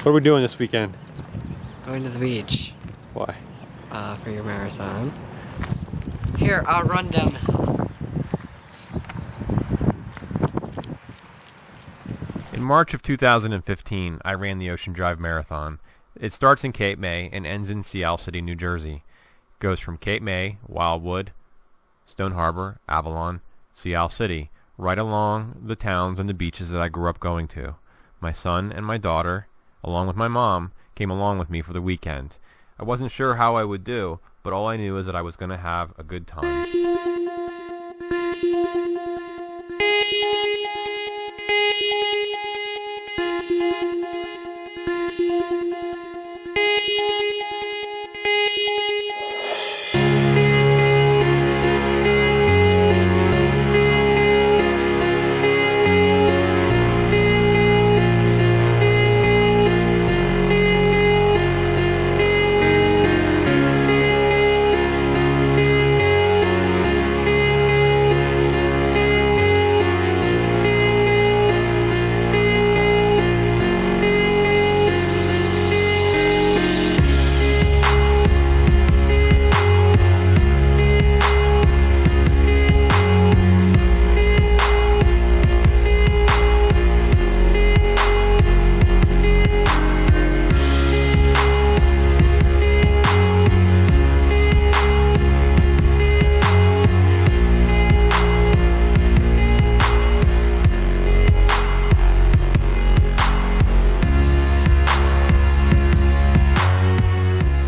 What are we doing this weekend? Going to the beach. Why? For your marathon. Here, I'll run down the hill. In March of 2015, I ran the Ocean Drive Marathon. It starts in Cape May and ends in Sea City, New Jersey. It goes from Cape May, Wildwood, Stone Harbor, Avalon, Sea City, right along the towns and the beaches that I grew up going to. My son and my daughter, along with my mom, came along with me for the weekend. I wasn't sure how I would do, but all I knew is that I was going to have a good time.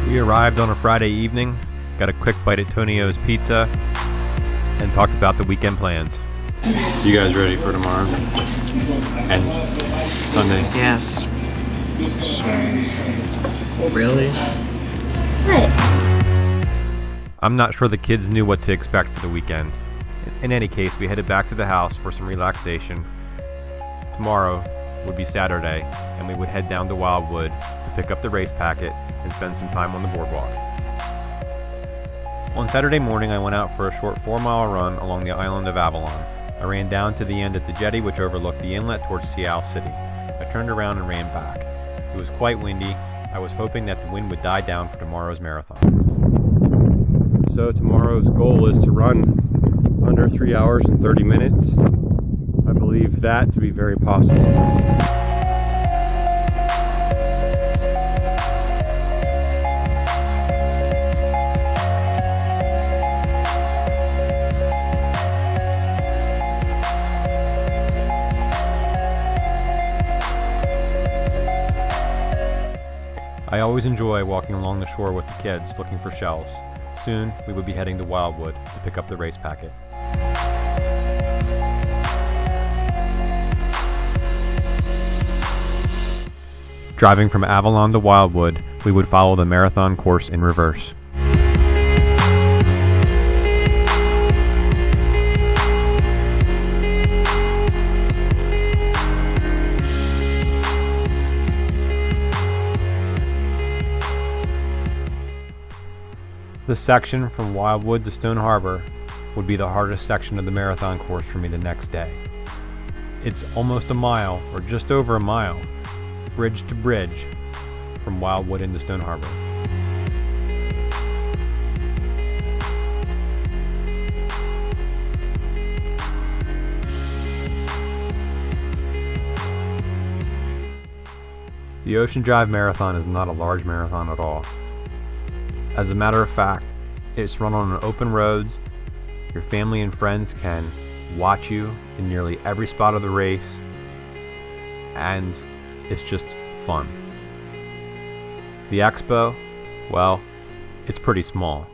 We arrived on a Friday evening, got a quick bite at Tonio's Pizza, and talked about the weekend plans. You guys ready for tomorrow? And Sunday? Yes. Really? I'm not sure the kids knew what to expect for the weekend. In any case, we headed back to the house for some relaxation. Tomorrow would be Saturday, and we would head down to Wildwood to pick up the race packet and spend some time on the boardwalk. On Saturday morning, I went out for a short 4-mile run along the island of Avalon. I ran down to the end at the jetty, which overlooked the inlet towards Sea City. I turned around and ran back. It was quite windy. I was hoping that the wind would die down for tomorrow's marathon. So tomorrow's goal is to run under 3 hours and 30 minutes. I believe that to be very possible. I always enjoy walking along the shore with the kids looking for shells. Soon, we would be heading to Wildwood to pick up the race packet. Driving from Avalon to Wildwood, we would follow the marathon course in reverse. The section from Wildwood to Stone Harbor would be the hardest section of the marathon course for me the next day. It's almost a mile, or just over a mile, bridge to bridge, from Wildwood into Stone Harbor. The Ocean Drive Marathon is not a large marathon at all. As a matter of fact, it's run on open roads. Your family and friends can watch you in nearly every spot of the race, and it's just fun. The expo, well, it's pretty small.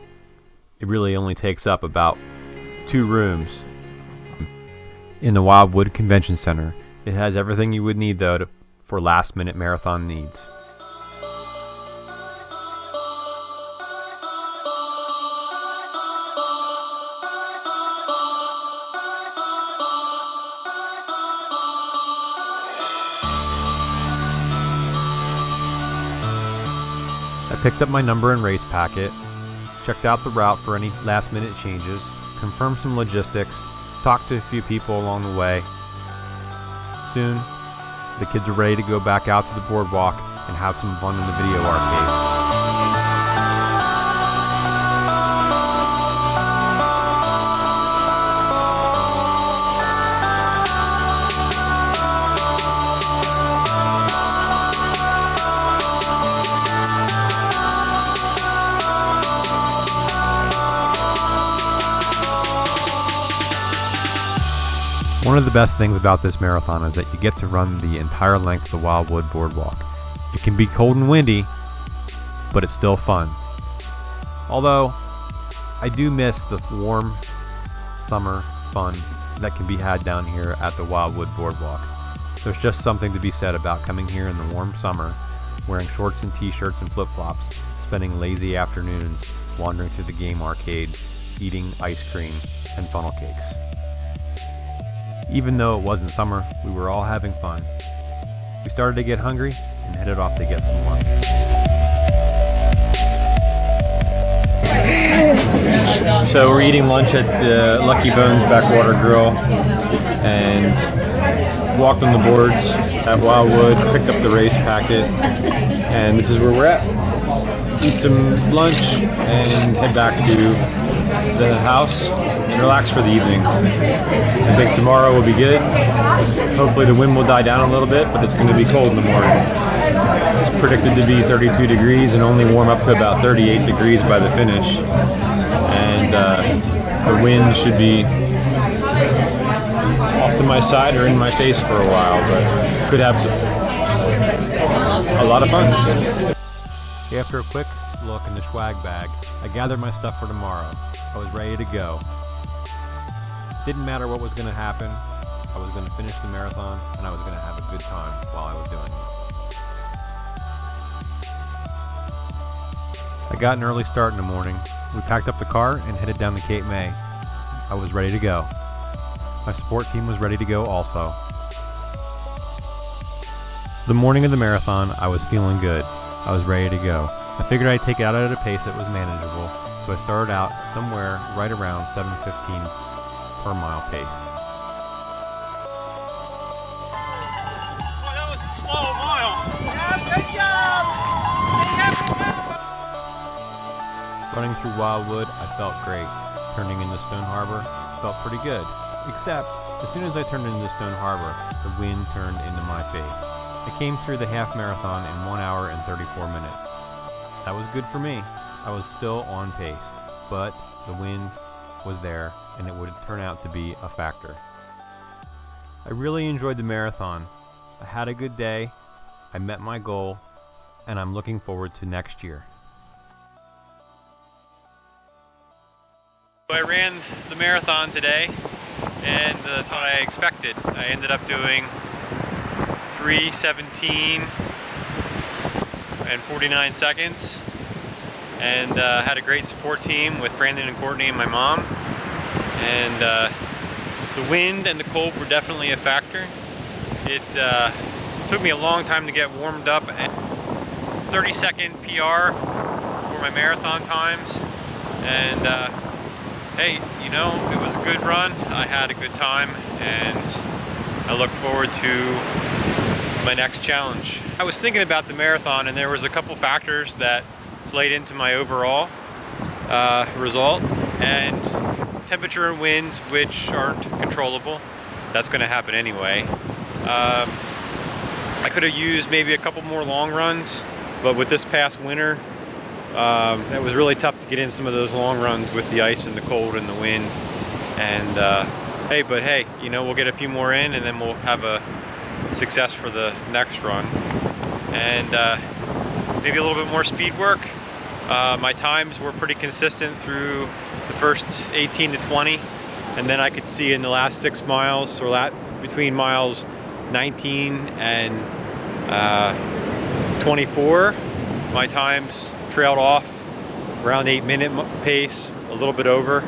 It really only takes up about 2 rooms. In the Wildwood Convention Center, it has everything you would need though for last-minute marathon needs. I picked up my number and race packet, checked out the route for any last-minute changes, confirmed some logistics, talked to a few people along the way. Soon, the kids were ready to go back out to the boardwalk and have some fun in the video arcades. One of the best things about this marathon is that you get to run the entire length of the Wildwood Boardwalk. It can be cold and windy, but it's still fun. Although, I do miss the warm summer fun that can be had down here at the Wildwood Boardwalk. There's just something to be said about coming here in the warm summer, wearing shorts and t-shirts and flip-flops, spending lazy afternoons wandering through the game arcade, eating ice cream and funnel cakes. Even though it wasn't summer, we were all having fun. We started to get hungry and headed off to get some lunch. So we're eating lunch at the Lucky Bones Backwater Grill and walked on the boards at Wildwood, picked up the race packet, and this is where we're at. Eat some lunch and head back to the house and relax for the evening. I think tomorrow will be good. Hopefully the wind will die down a little bit, but it's going to be cold in the morning. It's predicted to be 32 degrees and only warm up to about 38 degrees by the finish. And the wind should be off to my side or in my face for a while, but could have a lot of fun. After a quick look in the swag bag, I gathered my stuff for tomorrow. I was ready to go. Didn't matter what was going to happen. I was going to finish the marathon and I was going to have a good time while I was doing it. I got an early start in the morning. We packed up the car and headed down to Cape May. I was ready to go. My support team was ready to go also. The morning of the marathon, I was feeling good. I was ready to go. I figured I'd take it out at a pace that was manageable, so I started out somewhere right around 7:15 per mile pace. Oh, that was a slow mile. Yeah, good job. Running through Wildwood, I felt great. Turning into Stone Harbor felt pretty good. Except, as soon as I turned into Stone Harbor, the wind turned into my face. I came through the half marathon in 1 hour and 34 minutes. That was good for me. I was still on pace, but the wind was there and it would turn out to be a factor. I really enjoyed the marathon. I had a good day, I met my goal, and I'm looking forward to next year. I ran the marathon today, and that's what I expected. I ended up doing 3:17 and 49 seconds, and had a great support team with Brandon and Courtney and my mom. And the wind and the cold were definitely a factor. It took me a long time to get warmed up. 30-second PR for my marathon times, and hey, you know, it was a good run. I had a good time, and I look forward to my next challenge. I was thinking about the marathon, and there was a couple factors that played into my overall result, and temperature and wind, which aren't controllable. That's going to happen anyway. I could have used maybe a couple more long runs, but with this past winter, it was really tough to get in some of those long runs with the ice and the cold and the wind. And hey, you know, we'll get a few more in, and then we'll have a success for the next run. And maybe a little bit more speed work. My times were pretty consistent through the first 18 to 20, and then I could see in the last 6 miles, or between miles 19 and 24, my times trailed off around 8-minute pace, a little bit over.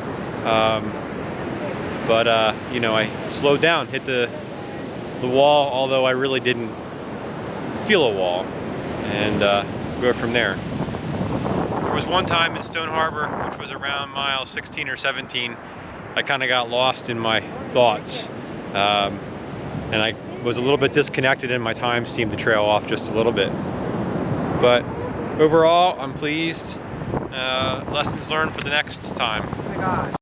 But you know, I slowed down, hit the wall, although I really didn't feel a wall, and go from there. There was one time in Stone Harbor, which was around mile 16 or 17, I kind of got lost in my thoughts, and I was a little bit disconnected, and my time seemed to trail off just a little bit. But overall, I'm pleased. Lessons learned for the next time. Oh my gosh.